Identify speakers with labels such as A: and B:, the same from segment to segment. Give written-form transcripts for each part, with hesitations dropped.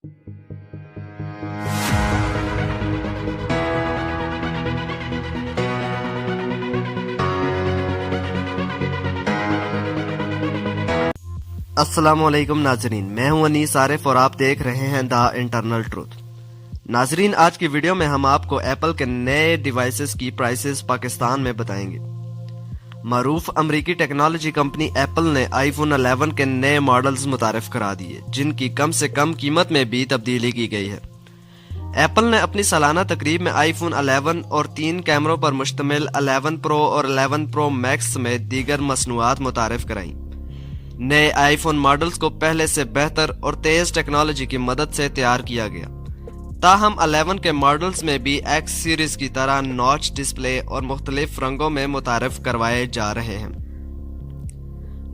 A: अस्सलामुअलैकुम नाजरीन, मैं हूं अनीस आरिफ और आप देख रहे हैं द इंटरनल ट्रूथ। नाजरीन, आज की वीडियो में हम आपको एप्पल के नए डिवाइसेस की प्राइसेस पाकिस्तान में बताएंगे। मारूफ अमरीकी टेक्नोलॉजी कंपनी एप्पल ने आईफोन 11 के नए मॉडल्स मुतारिफ करा दिए, जिनकी कम से कम कीमत में भी तब्दीली की गई है। एप्पल ने अपनी सालाना तकरीब में आईफोन 11 और 3 कैमरों पर मुश्तमिल 11 प्रो और 11 प्रो मैक्स समेत दीगर मसनूआत मुतारिफ कराई। नए आईफोन मॉडल्स को पहले से बेहतर और तेज टेक्नोलॉजी की मदद से तैयार किया गया। ताहम 11 के मॉडल्स में भी एक्स सीरीज की तरह नॉच डिस्प्ले और मुख्तलिफ रंगों में मुतारिफ करवाए जा रहे हैं।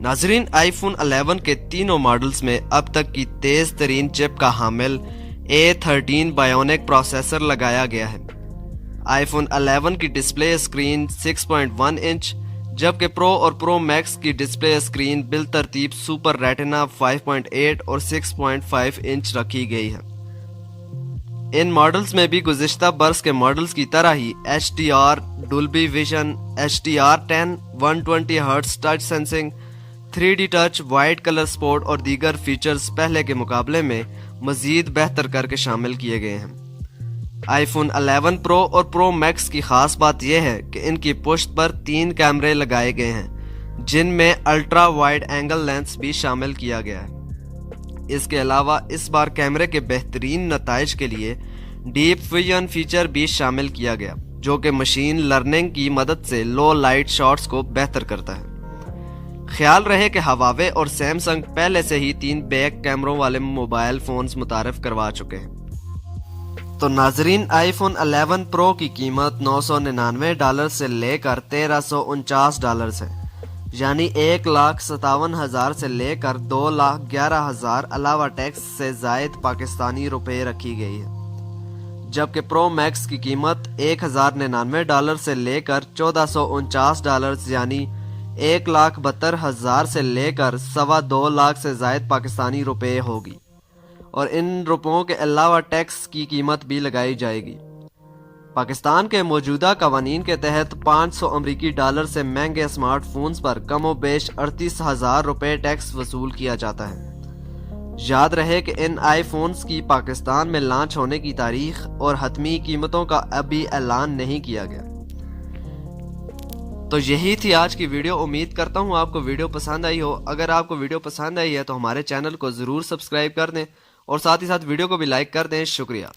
A: नाजरीन, आईफोन 11 के तीनों मॉडल्स में अब तक की तेज तरीन चिप का हामिल A13 बायोनिक प्रोसेसर लगाया गया है। आईफोन 11 की डिस्प्ले स्क्रीन 6.1 इंच, जबकि प्रो और प्रो मैक्स की डिस्प्ले स्क्रीन बिलतरतीब सुपर रेटिना 5.8 और 6.5 इंच रखी गई है। इन मॉडल्स में भी गुज़िश्ता बरस के मॉडल्स की तरह ही HDR, Dolby vision, HDR10, 120 hertz touch sensing, 3D touch, white colour sport और दीगर फीचर्स पहले के मुकाबले में मजीद बेहतर करके शामिल किए गए हैं। आईफोन 11 प्रो और प्रो मैक्स की खास बात यह है कि इनकी पुश्त पर 3 कैमरे लगाए गए हैं, जिनमें अल्ट्रा वाइड एंगल लेंस भी शामिल किया गया है। इसके अलावा इस बार कैमरे के बेहतरीन नताइज के लिए डीप विजन फीचर भी शामिल किया गया, जो कि मशीन लर्निंग की मदद से लो लाइट शॉट्स को बेहतर करता है। ख्याल रहे कि हवावे और सैमसंग पहले से ही 3 बैक कैमरों वाले मोबाइल फोन्स मुतारिफ करवा चुके हैं। तो नाजरीन, आईफोन 11 प्रो की कीमत $999 से लेकर $1349 है, यानी 1,57,000 से लेकर 2,11,000 अलावा टैक्स से जायद पाकिस्तानी रुपए रखी गई है। जबकि प्रो मैक्स की कीमत $1,099 से लेकर $1,449 यानी 1,72,000 से लेकर 2.25 लाख से जायद पाकिस्तानी रुपए होगी, और इन रुपयों के अलावा टैक्स की कीमत भी लगाई जाएगी। पाकिस्तान के मौजूदा कवानीन के तहत $500 अमरीकी डॉलर से महंगे स्मार्टफोन्स पर कमो बेश 38,000 रुपए टैक्स वसूल किया जाता है। याद रहे कि इन आईफोन्स की पाकिस्तान में लॉन्च होने की तारीख और हतमी कीमतों का अभी ऐलान नहीं किया गया। तो यही थी आज की वीडियो। उम्मीद करता हूँ आपको वीडियो पसंद आई हो। अगर आपको वीडियो पसंद आई है तो हमारे चैनल को ज़रूर सब्सक्राइब कर दें और साथ ही साथ वीडियो को भी लाइक कर दें। शुक्रिया।